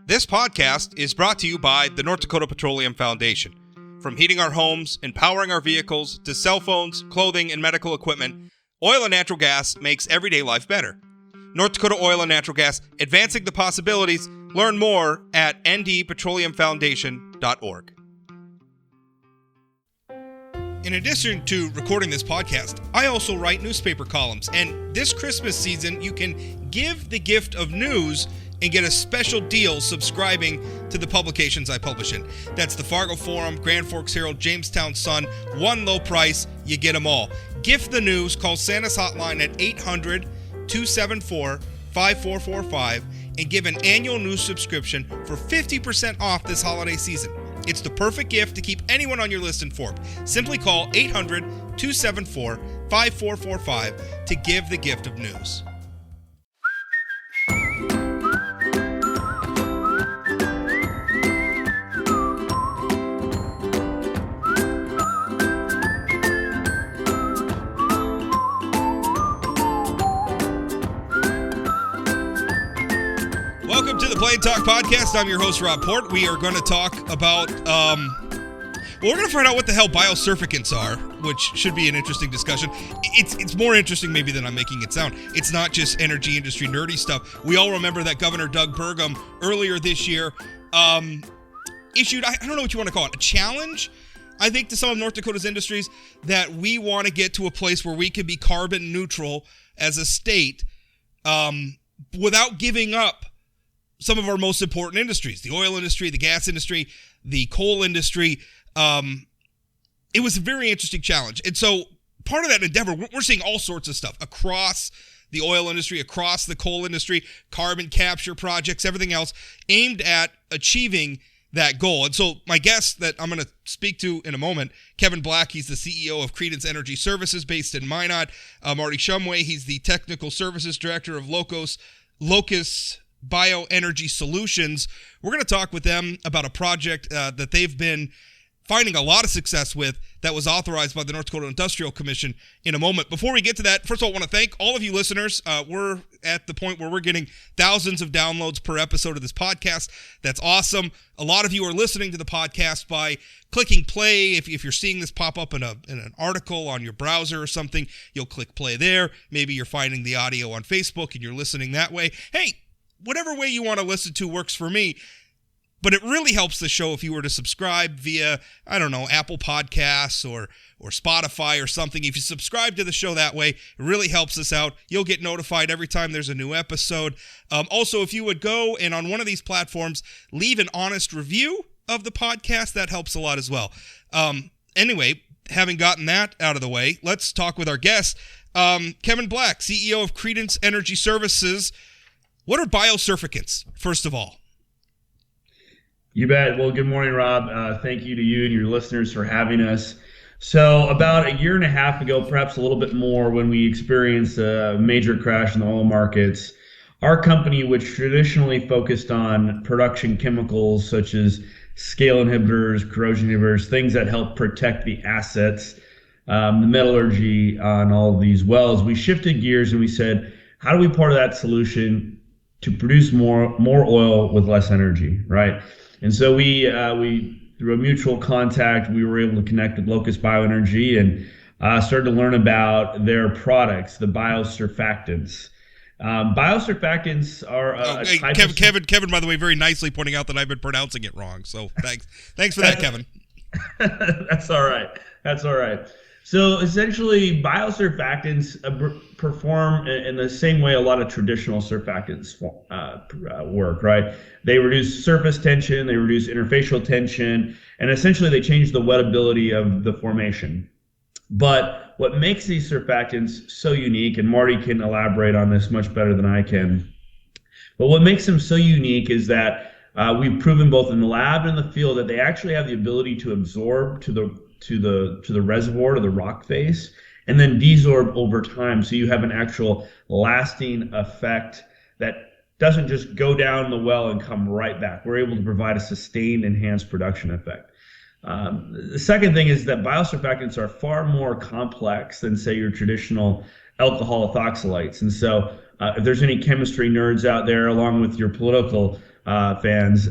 This podcast is brought to you by the North Dakota Petroleum Foundation. From heating our homes and powering our vehicles to cell phones, clothing, and medical equipment, oil and natural gas makes everyday life better. North Dakota Oil and Natural Gas, advancing the possibilities. Learn more at ndpetroleumfoundation.org. In addition to recording this podcast, I also write newspaper columns, and this Christmas season, you can give the gift of news and get a special deal subscribing to the publications I publish in. That's the Fargo Forum, Grand Forks Herald, Jamestown Sun, one low price, you get them all. Gift the news, call Santa's hotline at 800-274-5445 and give an annual news subscription for 50% off this holiday season. It's the perfect gift to keep anyone on your list informed. Simply call 800-274-5445 to give the gift of news. Welcome to the Play and Talk Podcast. I'm your host, Rob Port. We are going to talk about, we're going to find out what the hell biosurfactants are, which should be an interesting discussion. It's more interesting maybe than I'm making it sound. It's not just energy industry nerdy stuff. We all remember that Governor Doug Burgum earlier this year issued, I don't know what you want to call it, a challenge, I think, to some of North Dakota's industries that we want to get to a place where we can be carbon neutral as a state without giving up some of our most important industries, the oil industry, the gas industry, the coal industry. It was a very interesting challenge. And so part of that endeavor, we're seeing all sorts of stuff across the oil industry, across the coal industry, carbon capture projects, everything else aimed at achieving that goal. And so my guest that I'm going to speak to in a moment, Kevin Black, he's the CEO of Creedence Energy Services based in Minot. Marty Shumway, he's the Technical Services Director of Locus Bio-Energy Solutions. We're going to talk with them about a project that they've been finding a lot of success with that was authorized by the North Dakota Industrial Commission in a moment. Before we get to that, first of all, I want to thank all of you listeners. We're at the point where we're getting thousands of downloads per episode of this podcast. That's awesome. A lot of you are listening to the podcast by clicking play. If you're seeing this pop up in an article on your browser or something, you'll click play there. Maybe you're finding the audio on Facebook and you're listening that way. Hey, whatever way you want to listen to works for me, but it really helps the show if you were to subscribe via, I don't know, Apple Podcasts or Spotify or something. If you subscribe to the show that way, it really helps us out. You'll get notified every time there's a new episode. Also, if you would go and on one of these platforms, leave an honest review of the podcast, that helps a lot as well. Anyway, having gotten that out of the way, let's talk with our guest, Kevin Black, CEO of Creedence Energy Services. What are biosurfactants, first of all? You bet. Well, good morning, Rob. Thank you to you and your listeners for having us. So about a year and a half ago, perhaps a little bit more, when we experienced a major crash in the oil markets, our company, which traditionally focused on production chemicals such as scale inhibitors, corrosion inhibitors, things that help protect the assets, the metallurgy on all of these wells, we shifted gears and we said, how do we part of that solution to produce more oil with less energy, right? And so we through a mutual contact, we were able to connect with Locus Bio-Energy and started to learn about their products, the biosurfactants. Biosurfactants are Kevin, by the way, very nicely pointing out that I've been pronouncing it wrong. So thanks for that, Kevin. That's all right. So essentially, biosurfactants perform in the same way a lot of traditional surfactants work, right? They reduce surface tension, they reduce interfacial tension, and essentially they change the wettability of the formation. But what makes these surfactants so unique, and Marty can elaborate on this much better than I can, but what makes them so unique is that we've proven both in the lab and in the field that they actually have the ability to absorb to the reservoir, to the rock face, and then desorb over time. So you have an actual lasting effect that doesn't just go down the well and come right back. We're able to provide a sustained, enhanced production effect. The second thing is that biosurfactants are far more complex than, say, your traditional alcohol ethoxylates. And so if there's any chemistry nerds out there, along with your political fans,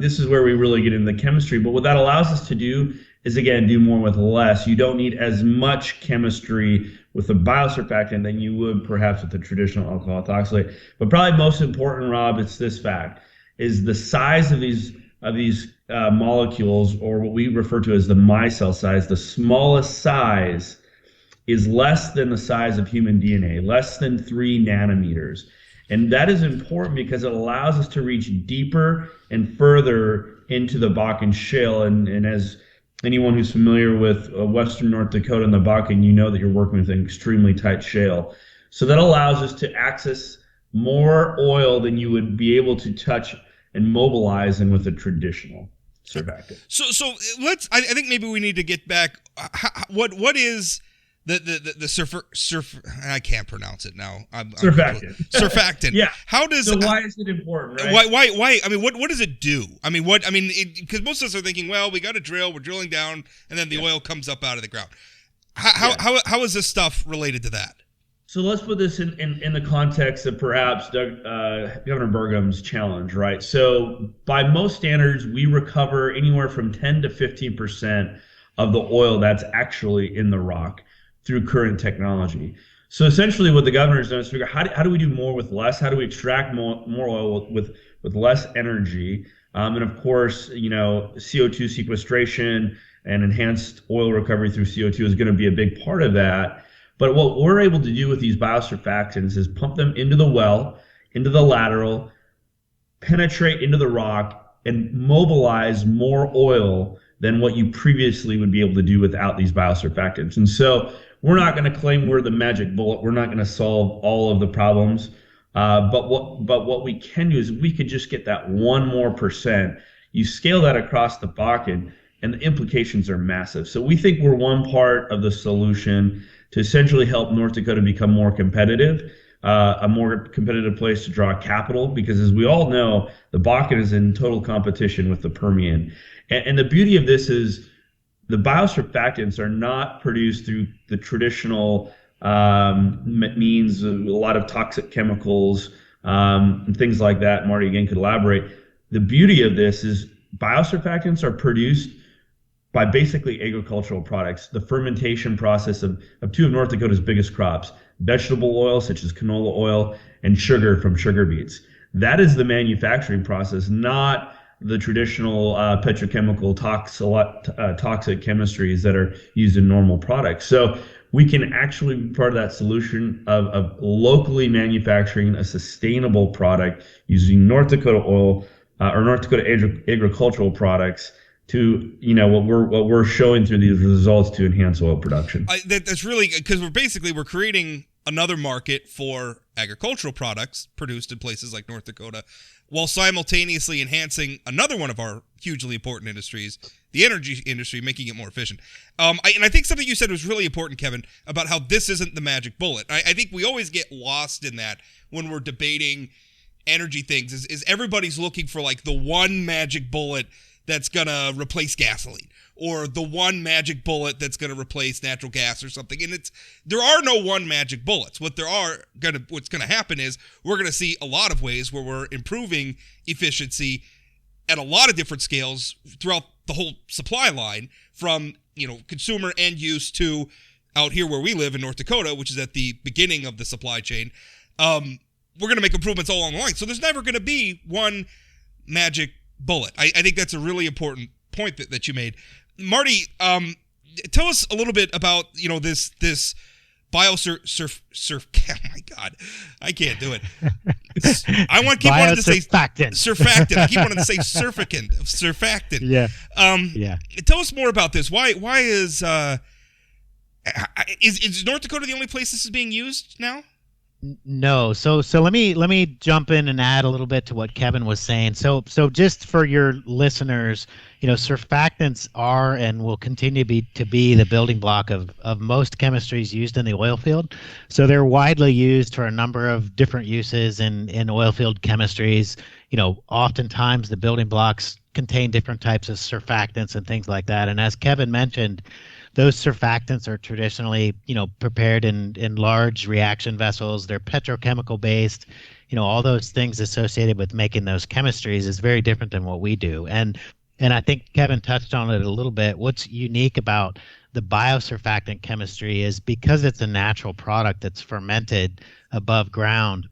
this is where we really get into the chemistry. But what that allows us to do is, again, do more with less. You don't need as much chemistry with a biosurfactant than you would perhaps with a traditional alcohol ethoxylate. But probably most important, Rob, it's this fact, is the size of these molecules, or what we refer to as the micelle size. The smallest size is less than the size of human DNA, less than 3 nanometers. And that is important because it allows us to reach deeper and further into the Bakken Shale. And as anyone who's familiar with Western North Dakota and the Bakken, you know that you're working with an extremely tight shale. So that allows us to access more oil than you would be able to touch and mobilize in with a traditional surfactant. So I think maybe we need to get back. What is the surf? I can't pronounce it now. Surfactant. Surfactant. Yeah. How does? So why is it important? Right? Why? I mean, what does it do? I mean, because most of us are thinking, well, we got to drill. We're drilling down, and then the oil comes up out of the ground. How is this stuff related to that? So let's put this in the context of perhaps Governor Burgum's challenge, right? So by most standards, we recover anywhere from 10 to 15% of the oil that's actually in the rock through current technology. So essentially what the governor's done is figure out how do we do more with less? How do we extract more oil with less energy? And of course, CO2 sequestration and enhanced oil recovery through CO2 is going to be a big part of that. But what we're able to do with these biosurfactants is pump them into the well, into the lateral, penetrate into the rock, and mobilize more oil than what you previously would be able to do without these biosurfactants. And so we're not going to claim we're the magic bullet. We're not going to solve all of the problems. But what we can do is we could just get that 1 more percent. You scale that across the Bakken, and the implications are massive. So we think we're one part of the solution to essentially help North Dakota become more competitive, a more competitive place to draw capital, because as we all know, the Bakken is in total competition with the Permian. And the beauty of this is the biosurfactants are not produced through the traditional means, a lot of toxic chemicals and things like that. Marty, again, could elaborate. The beauty of this is biosurfactants are produced by basically agricultural products, the fermentation process of 2 of North Dakota's biggest crops, vegetable oil such as canola oil and sugar from sugar beets. That is the manufacturing process, not the traditional petrochemical toxic chemistries that are used in normal products. So we can actually be part of that solution of locally manufacturing a sustainable product using North Dakota oil or North Dakota agricultural products to what we're showing through these results to enhance oil production. That's really because we're creating another market for agricultural products produced in places like North Dakota, while simultaneously enhancing another one of our hugely important industries, the energy industry, making it more efficient. And I think something you said was really important, Kevin, about how this isn't the magic bullet. I think we always get lost in that when we're debating energy things. Is everybody's looking for like the one magic bullet that's going to replace gasoline, or the one magic bullet that's going to replace natural gas or something. And there are no one magic bullets. What's going to happen is we're going to see a lot of ways where we're improving efficiency at a lot of different scales throughout the whole supply line, from, consumer end use to out here where we live in North Dakota, which is at the beginning of the supply chain. We're going to make improvements all along the line. So there's never going to be one magic bullet. I think that's a really important point that you made. Marty, tell us a little bit about, this oh my God, I can't do it. I keep wanting to say surfactant. I keep wanting to say surfactant. Yeah. Tell us more about this. Why is North Dakota the only place this is being used now? No. So let me jump in and add a little bit to what Kevin was saying. So just for your listeners, surfactants are and will continue to be the building block of most chemistries used in the oil field. So they're widely used for a number of different uses in oil field chemistries. Oftentimes the building blocks contain different types of surfactants and things like that. And as Kevin mentioned, those surfactants are traditionally, prepared in large reaction vessels. They're petrochemical based. all those things associated with making those chemistries is very different than what we do. And I think Kevin touched on it a little bit. What's unique about the biosurfactant chemistry is because it's a natural product that's fermented above ground,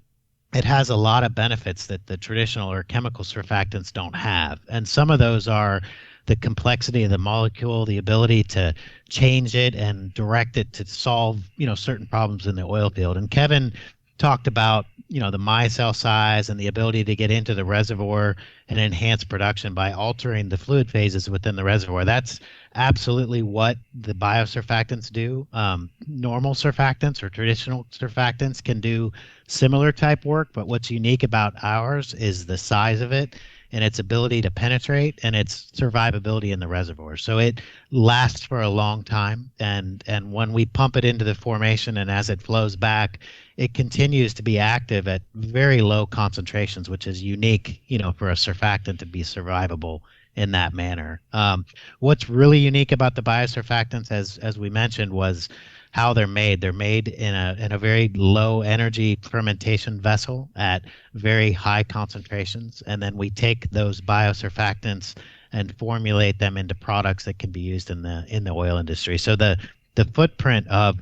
it has a lot of benefits that the traditional or chemical surfactants don't have. And some of those are the complexity of the molecule, the ability to change it and direct it to solve, certain problems in the oil field. And Kevin talked about, the micelle size and the ability to get into the reservoir and enhance production by altering the fluid phases within the reservoir. That's absolutely what the biosurfactants do. Normal surfactants or traditional surfactants can do similar type work, but what's unique about ours is the size of it and its ability to penetrate and its survivability in the reservoir. So it lasts for a long time, and when we pump it into the formation and as it flows back, it continues to be active at very low concentrations, which is unique, for a surfactant to be survivable in that manner. What's really unique about the biosurfactants, as we mentioned, was how they're made. They're made in a very low energy fermentation vessel at very high concentrations, and then we take those biosurfactants and formulate them into products that can be used in the oil industry. So the footprint of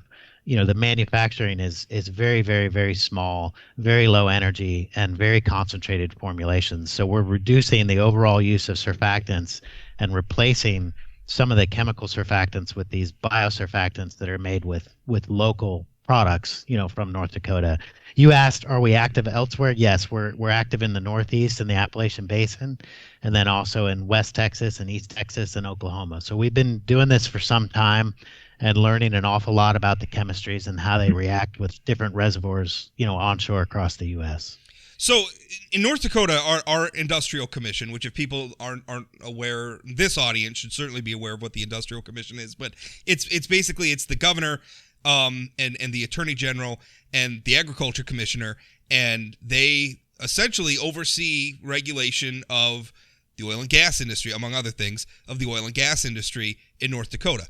the manufacturing is very, very, very small, very low energy, and very concentrated formulations. So we're reducing the overall use of surfactants and replacing some of the chemical surfactants with these biosurfactants that are made with local products, from North Dakota. You asked, are we active elsewhere? Yes, we're active in the Northeast and the Appalachian Basin, and then also in West Texas and East Texas and Oklahoma. So we've been doing this for some time and learning an awful lot about the chemistries and how they react with different reservoirs, onshore across the U.S. So in North Dakota, our industrial commission, which if people aren't aware, this audience should certainly be aware of what the industrial commission is, but it's basically the governor and the attorney general and the agriculture commissioner, and they essentially oversee regulation of the oil and gas industry, among other things, of the oil and gas industry in North Dakota.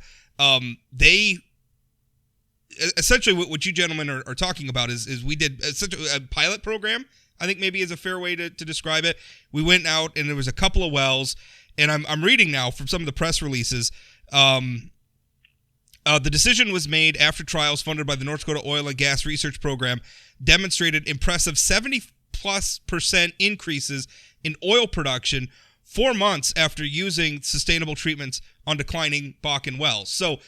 They essentially what you gentlemen are talking about is we did a pilot program, I think maybe is a fair way to describe it. We went out and there was a couple of wells, and I'm reading now from some of the press releases. The decision was made after trials funded by the North Dakota Oil and Gas Research Program demonstrated impressive 70+% increases in oil production 4 months after using sustainable treatments on declining Bakken wells. So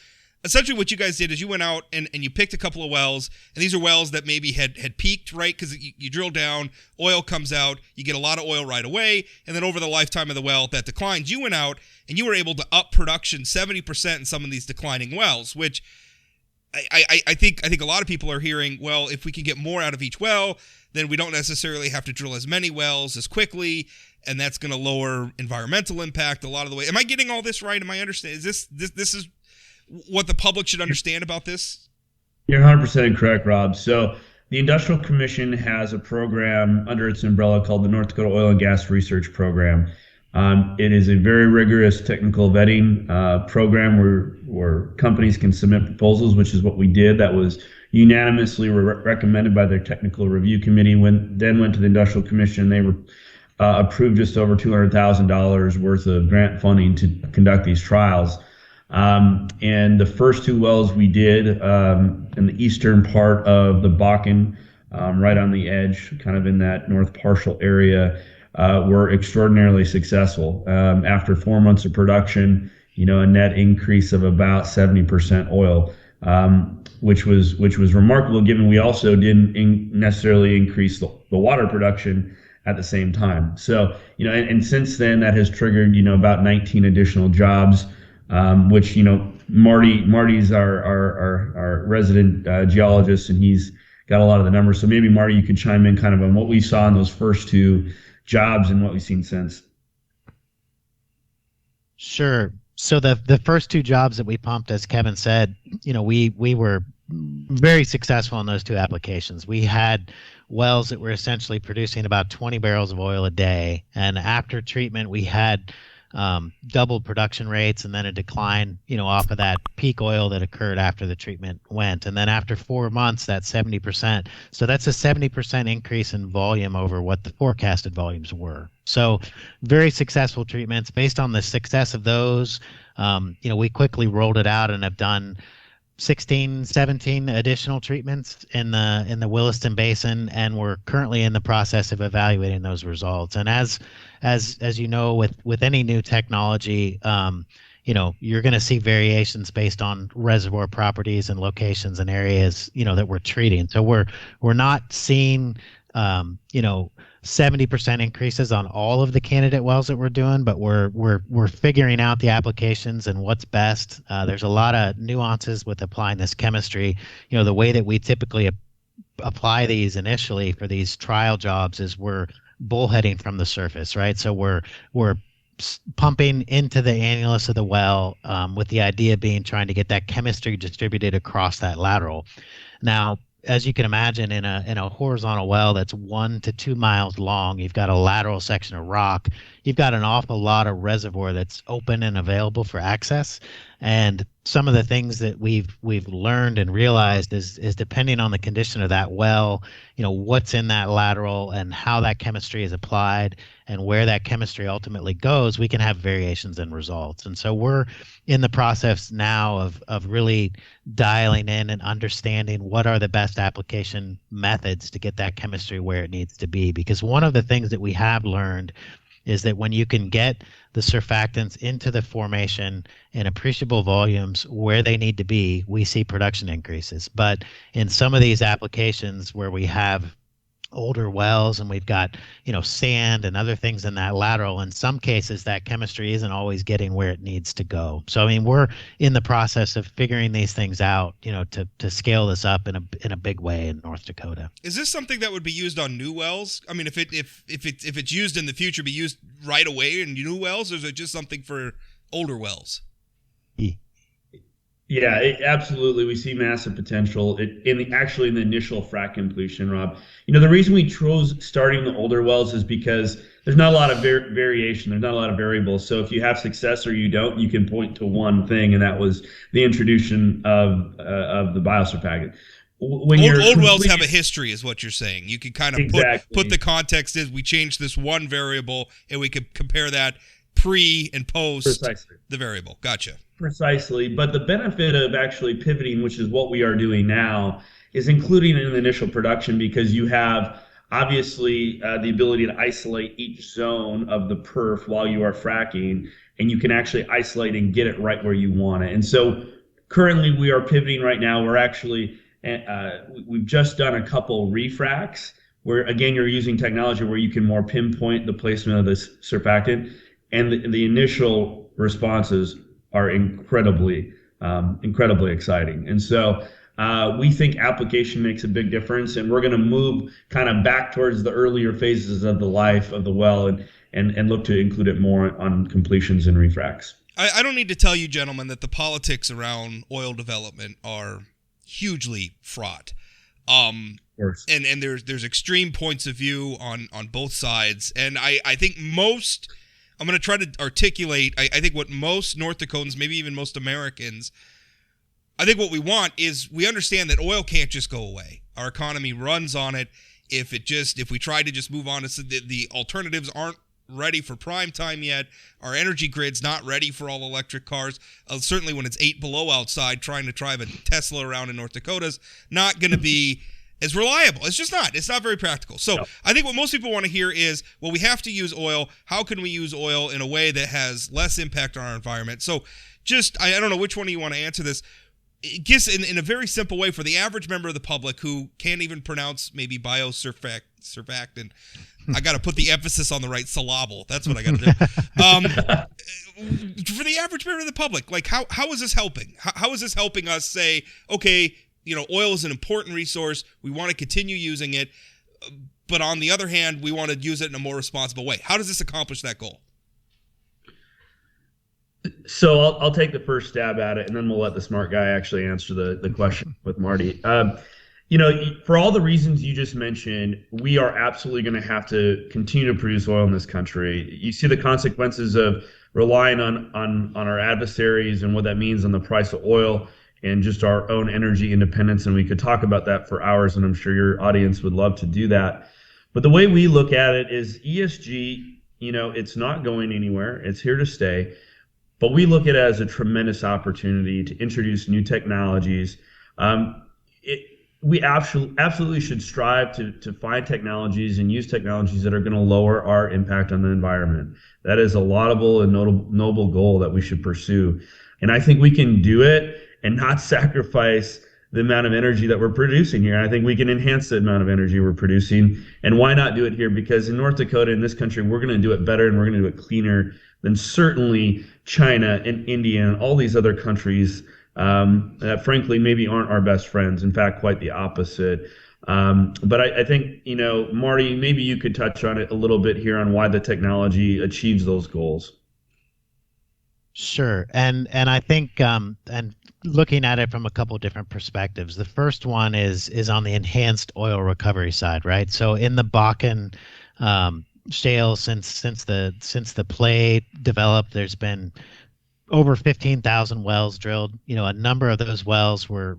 essentially what you guys did is you went out and you picked a couple of wells, and these are wells that maybe had peaked, right? Because you drill down, oil comes out, you get a lot of oil right away, and then over the lifetime of the well that declines, you went out and you were able to up production 70% in some of these declining wells, which I think a lot of people are hearing, well, if we can get more out of each well, then we don't necessarily have to drill as many wells as quickly, and that's going to lower environmental impact a lot of the way. Am I getting all this right? Am I understanding? Is this is what the public should understand about this? You're 100% correct, Rob. So the Industrial Commission has a program under its umbrella called the North Dakota Oil and Gas Research Program. It is a very rigorous technical vetting program where companies can submit proposals, which is what we did. That was unanimously recommended by their technical review committee. Then went to the Industrial Commission. They approved just over $200,000 worth of grant funding to conduct these trials. And the first two wells we did in the eastern part of the Bakken, right on the edge, kind of in that north partial area, were extraordinarily successful. After 4 months of production, a net increase of about 70% oil, which was remarkable given we also didn't necessarily increase the water production at the same time. So, and since then that has triggered, about 19 additional jobs, which, Marty's our resident geologist, and he's got a lot of the numbers. So maybe Marty, you could chime in kind of on what we saw in those first two jobs and what we've seen since. Sure. So the first two jobs that we pumped, as Kevin said, we were very successful in those two applications. We had wells that were essentially producing about 20 barrels of oil a day, and after treatment we had doubled production rates, and then a decline, off of that peak oil that occurred after the treatment went. And then after 4 months, that's 70%. So that's a 70% increase in volume over what the forecasted volumes were. So very successful treatments. Based on the success of those, we quickly rolled it out and have done 16, 17 additional treatments in the Williston Basin, and we're currently in the process of evaluating those results. And as you know, with any new technology, you're going to see variations based on reservoir properties and locations and areas, that we're treating. So we're not seeing 70% increases on all of the candidate wells that we're doing, but we're figuring out the applications and what's best. There's a lot of nuances with applying this chemistry. The way that we typically apply these initially for these trial jobs is we're bullheading from the surface, right? So we're pumping into the annulus of the well, with the idea being trying to get that chemistry distributed across that lateral. Now, as you can imagine, in a horizontal well that's 1 to 2 miles long, you've got a lateral section of rock. You've got an awful lot of reservoir that's open and available for access. And some of the things that we've learned and realized is depending on the condition of that well, what's in that lateral and how that chemistry is applied and where that chemistry ultimately goes, we can have variations in results. And so we're in the process now of really dialing in and understanding what are the best application methods to get that chemistry where it needs to be. Because one of the things that we have learned is that when you can get the surfactants into the formation in appreciable volumes where they need to be, we see production increases. But in some of these applications where we have older wells and we've got sand and other things in that lateral, in some cases that chemistry isn't always getting where it needs to go. So I mean, we're in the process of figuring these things out, to scale this up in a big way in North Dakota. Is this something that would be used on new wells? I mean, if it's used in the future, be used right away in new wells, or is it just something for older wells? Yeah, absolutely. We see massive potential in the initial frac completion, Rob. The reason we chose starting the older wells is because there's not a lot of variation. There's not a lot of variables. So if you have success or you don't, you can point to one thing, and that was the introduction of the biosurfactant. When old wells have a history, is what you're saying. You can kind of exactly. put the context is we changed this one variable, and we could compare that pre and post Precisely. The variable. Gotcha. Precisely. But the benefit of actually pivoting, which is what we are doing now, is including it in the initial production, because you have obviously the ability to isolate each zone of the perf while you are fracking, and you can actually isolate and get it right where you want it. And so currently we are pivoting right now. We're actually, we've just done a couple refracs where, again, you're using technology where you can more pinpoint the placement of this surfactant, and the initial responses are incredibly exciting. And so we think application makes a big difference, and we're going to move kind of back towards the earlier phases of the life of the well and look to include it more on completions and refracs. I don't need to tell you, gentlemen, that the politics around oil development are hugely fraught. And there's extreme points of view on both sides. And I think I'm going to try to articulate, I think what most North Dakotans, maybe even most Americans, I think what we want is we understand that oil can't just go away. Our economy runs on it. If we try to just move on, the alternatives aren't ready for prime time yet. Our energy grid's not ready for all electric cars. Certainly when it's 8 below outside, trying to drive a Tesla around in North Dakota's not going to be as reliable. It's just not. It's not very practical. So I think what most people want to hear is, well, we have to use oil. How can we use oil in a way that has less impact on our environment? So I don't know which one of you want to answer this. It gets in a very simple way for the average member of the public who can't even pronounce maybe biosurfactant. I got to put the emphasis on the right syllable. That's what I got to do. For the average member of the public, like how is this helping? How is this helping us say, okay, oil is an important resource. We want to continue using it. But on the other hand, we want to use it in a more responsible way. How does this accomplish that goal? So I'll take the first stab at it, and then we'll let the smart guy actually answer the question with Marty. For all the reasons you just mentioned, we are absolutely going to have to continue to produce oil in this country. You see the consequences of relying on our adversaries and what that means on the price of oil and just our own energy independence. And we could talk about that for hours, and I'm sure your audience would love to do that. But the way we look at it is ESG, it's not going anywhere. It's here to stay. But we look at it as a tremendous opportunity to introduce new technologies. We absolutely should strive to find technologies and use technologies that are going to lower our impact on the environment. That is a laudable and noble goal that we should pursue. And I think we can do it and not sacrifice the amount of energy that we're producing here. I think we can enhance the amount of energy we're producing. And why not do it here? Because in North Dakota, in this country, we're going to do it better and we're going to do it cleaner than certainly China and India and all these other countries that frankly maybe aren't our best friends. In fact, quite the opposite. But I think, Marty, maybe you could touch on it a little bit here on why the technology achieves those goals. Sure. And I think and looking at it from a couple different perspectives. The first one is on the enhanced oil recovery side, right? So in the Bakken shale, since the play developed, there's been over 15,000 wells drilled. A number of those wells were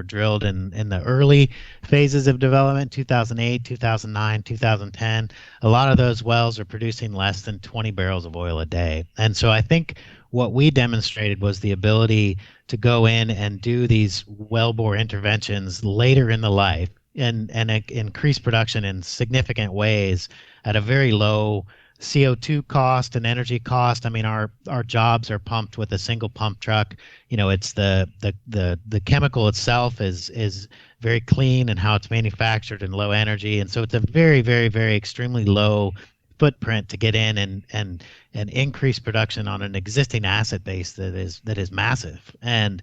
drilled in the early phases of development, 2008, 2009, 2010. A lot of those wells are producing less than 20 barrels of oil a day. And so I think what we demonstrated was the ability to go in and do these wellbore interventions later in the life and increase production in significant ways at a very low CO2 cost and energy cost. I mean, our jobs are pumped with a single pump truck. It's the chemical itself is very clean and how it's manufactured and low energy. And so it's a very, very, very extremely low footprint to get in and increase production on an existing asset base that is massive. And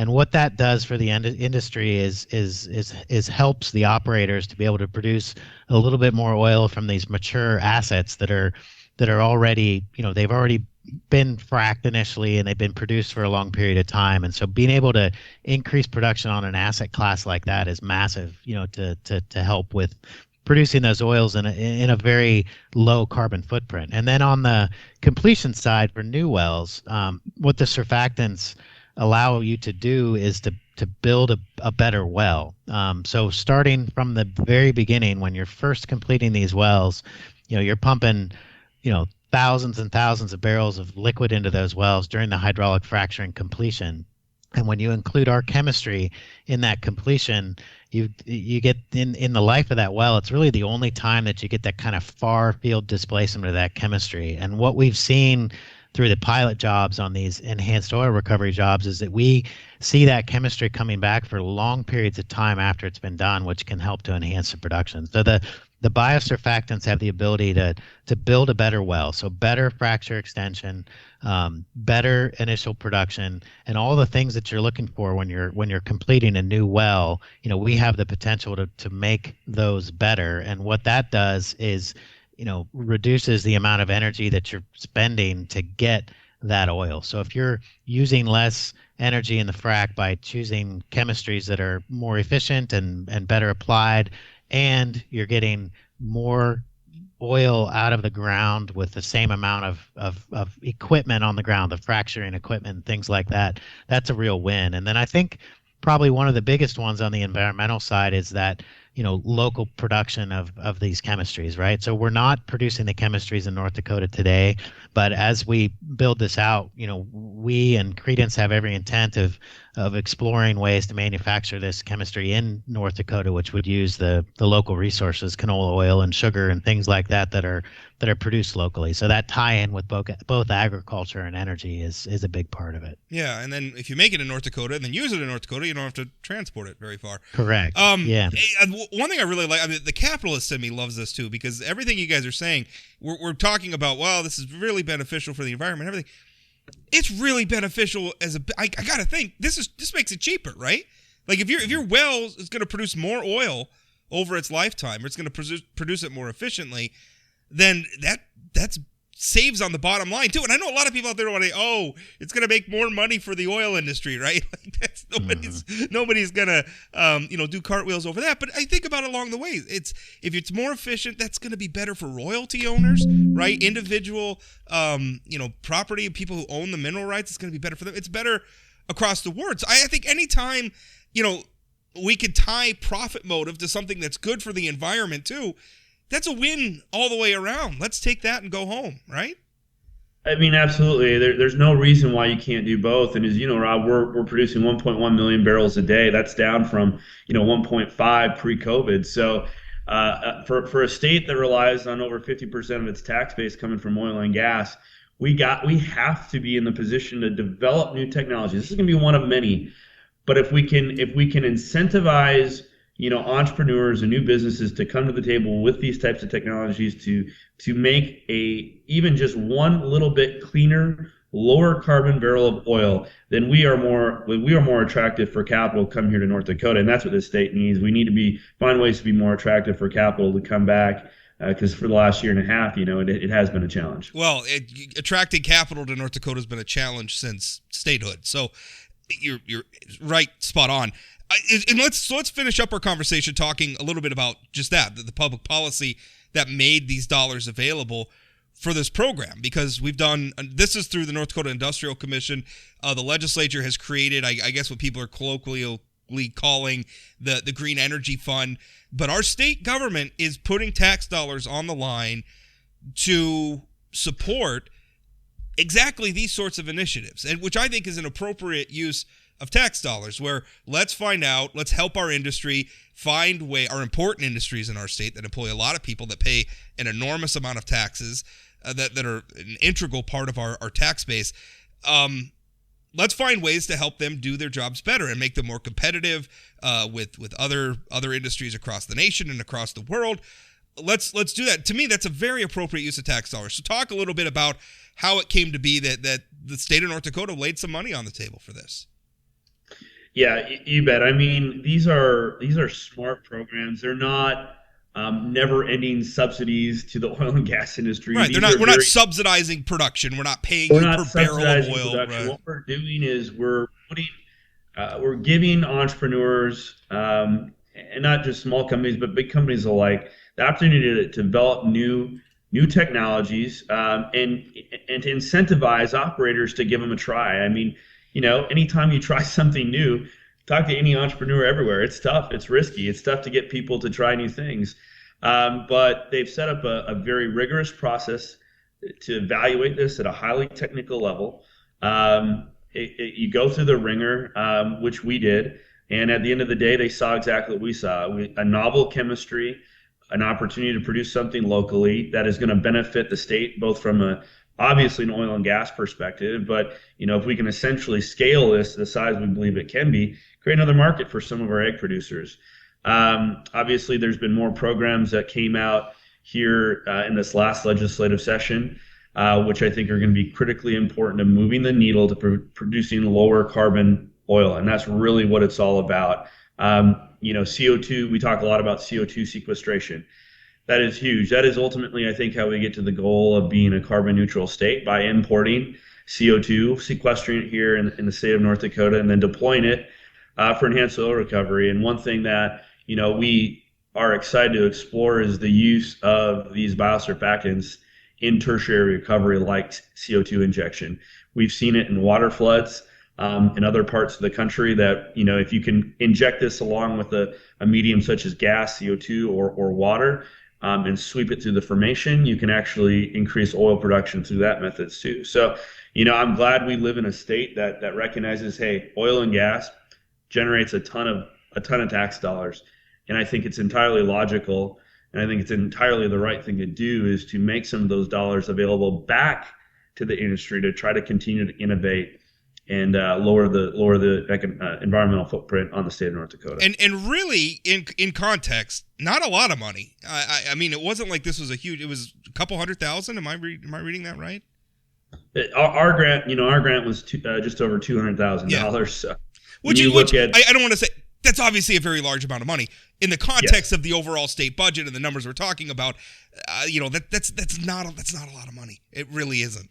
what that does for the industry is helps the operators to be able to produce a little bit more oil from these mature assets that are already, they've already been fracked initially and they've been produced for a long period of time. And so being able to increase production on an asset class like that is massive, to help with producing those oils in a very low carbon footprint. And then on the completion side for new wells, what the surfactants allow you to do is to build a better well. So starting from the very beginning, when you're first completing these wells, you're pumping, thousands and thousands of barrels of liquid into those wells during the hydraulic fracturing completion. And when you include our chemistry in that completion, you get in the life of that well, it's really the only time that you get that kind of far field displacement of that chemistry. And what we've seen through the pilot jobs on these enhanced oil recovery jobs is that we see that chemistry coming back for long periods of time after it's been done, which can help to enhance the production. So the biosurfactants have the ability to build a better well, so better fracture extension, better initial production, and all the things that you're looking for when you're completing a new well. We have the potential to make those better, and what that does is reduces the amount of energy that you're spending to get that oil. So if you're using less energy in the frac by choosing chemistries that are more efficient and better applied, and you're getting more oil out of the ground with the same amount of equipment on the ground, the fracturing equipment, things like that, that's a real win. And then I think probably one of the biggest ones on the environmental side is that local production of these chemistries, right? So we're not producing the chemistries in North Dakota today, but as we build this out, we and Creedence have every intent of exploring ways to manufacture this chemistry in North Dakota, which would use the local resources, canola oil and sugar and things like that are produced locally. So that tie-in with both agriculture and energy is a big part of it. Yeah, and then if you make it in North Dakota and then use it in North Dakota, you don't have to transport it very far. Correct. Yeah. One thing I really like, the capitalist in me loves this too, because everything you guys are saying, we're talking about, wow, this is really beneficial for the environment, everything. It's really beneficial I gotta think, this makes it cheaper, right? Like if your well is going to produce more oil over its lifetime, or it's going to produce it more efficiently, then that's saves on the bottom line too. And I know a lot of people out there are like, oh, it's going to make more money for the oil industry, right? Like Nobody's gonna do cartwheels over that. But I think about it along the way. If it's more efficient, that's gonna be better for royalty owners, right? Individual property, people who own the mineral rights, it's gonna be better for them. It's better across the board. So I think anytime, we could tie profit motive to something that's good for the environment too, that's a win all the way around. Let's take that and go home, right? I mean, absolutely. There's no reason why you can't do both. And as you know, Rob, we're producing 1.1 million barrels a day. That's down from 1.5 pre-COVID. So for a state that relies on over 50% of its tax base coming from oil and gas, we have to be in the position to develop new technologies. This is going to be one of many. But if we can incentivize entrepreneurs and new businesses to come to the table with these types of technologies to make even just one little bit cleaner, lower carbon barrel of oil, then we are more attractive for capital to come here to North Dakota, and that's what this state needs. We need to find ways to be more attractive for capital to come back. Because for the last year and a half, it has been a challenge. Well, attracting capital to North Dakota has been a challenge since statehood. So you're right, spot on. And let's finish up our conversation talking a little bit about just that, the public policy that made these dollars available for this program, because this is through the North Dakota Industrial Commission. The legislature has created, I guess, what people are colloquially calling the Green Energy Fund. But our state government is putting tax dollars on the line to support exactly these sorts of initiatives, and which I think is an appropriate use of tax dollars, where let's help our industry our important industries in our state that employ a lot of people that pay an enormous amount of taxes that are an integral part of our tax base. Let's find ways to help them do their jobs better and make them more competitive with other industries across the nation and across the world. Let's do that. To me, that's a very appropriate use of tax dollars. So talk a little bit about how it came to be that the state of North Dakota laid some money on the table for this. Yeah, you bet. I mean, these are smart programs. They're not never-ending subsidies to the oil and gas industry. Right. We're not subsidizing production. We're not paying you per barrel of oil. Right. What we're doing is we're giving entrepreneurs, and not just small companies, but big companies alike, the opportunity to develop new technologies and to incentivize operators to give them a try. I mean, anytime you try something new, talk to any entrepreneur everywhere. It's tough. It's risky. It's tough to get people to try new things. But they've set up a very rigorous process to evaluate this at a highly technical level. You go through the ringer, which we did. And at the end of the day, they saw exactly what we saw. A novel chemistry, an opportunity to produce something locally that is going to benefit the state, both from obviously an oil and gas perspective, but if we can essentially scale this to the size we believe it can be, create another market for some of our egg producers. Obviously, there's been more programs that came out here in this last legislative session, which I think are going to be critically important to moving the needle to producing lower carbon oil, and that's really what it's all about. CO2, we talk a lot about CO2 sequestration. That is huge. That is ultimately, I think, how we get to the goal of being a carbon neutral state, by importing CO2, sequestering it here in the state of North Dakota, and then deploying it for enhanced oil recovery. And one thing that we are excited to explore is the use of these biosurfactants in tertiary recovery, like CO2 injection. We've seen it in water floods in other parts of the country that, if you can inject this along with a medium such as gas, CO2, or water, and sweep it through the formation, you can actually increase oil production through that methods too. So, I'm glad we live in a state that recognizes, hey, oil and gas generates a ton of tax dollars. And I think it's entirely logical, and I think it's entirely the right thing to do, is to make some of those dollars available back to the industry to try to continue to innovate and lower the environmental footprint on the state of North Dakota. And really, in context, not a lot of money. I mean, it wasn't like this was it was a couple $100,000. Am I reading that right? Our grant was just over $200,000. Yeah. So I don't want to say that's obviously a very large amount of money in the context of the overall state budget and the numbers we're talking about. That's not a lot of money. It really isn't.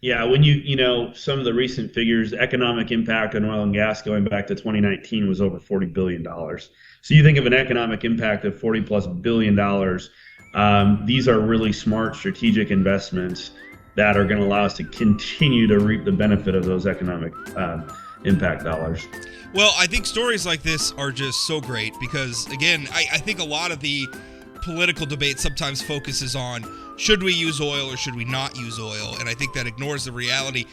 Yeah, when you know, some of the recent figures, the economic impact on oil and gas going back to 2019 was over $40 billion. So you think of an economic impact of $40 plus billion. These are really smart strategic investments that are going to allow us to continue to reap the benefit of those economic impact dollars. Well, I think stories like this are just so great because, again, I think a lot of the political debate sometimes focuses on should we use oil or should we not use oil, and I think that ignores the reality.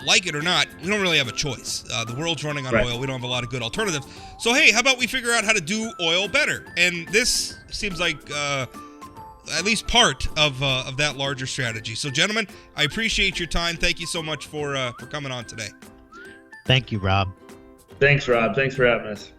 Like it or not, we don't really have a choice. The world's running on oil. We don't have a lot of good alternatives. So, hey, how about we figure out how to do oil better? And this seems like at least part of that larger strategy. So, gentlemen, I appreciate your time. Thank you so much for coming on today. Thank you, Rob. Thanks, Rob. Thanks for having us.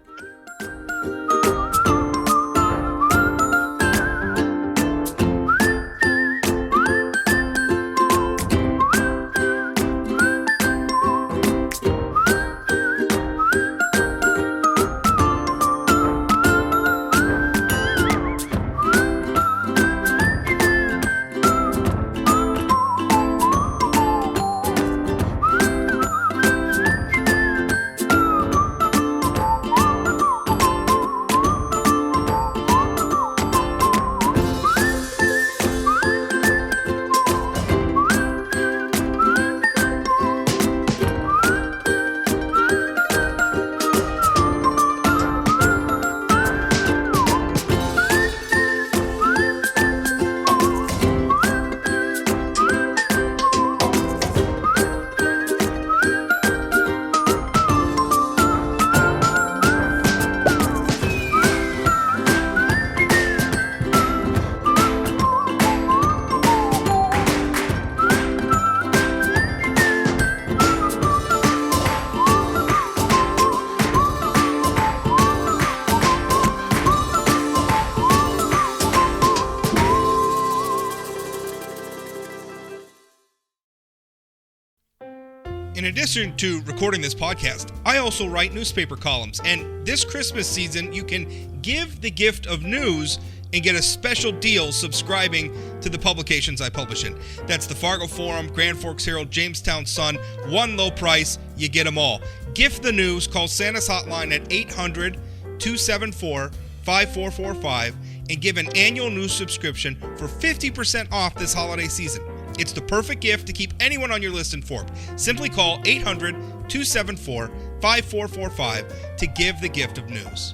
In addition to recording this podcast, I also write newspaper columns, and this Christmas season, you can give the gift of news and get a special deal subscribing to the publications I publish in. That's the Fargo Forum, Grand Forks Herald, Jamestown Sun, one low price, you get them all. Gift the news, call Santa's hotline at 800-274-5445 and give an annual news subscription for 50% off this holiday season. It's the perfect gift to keep anyone on your list informed. Simply call 800-274-5445 to give the gift of news.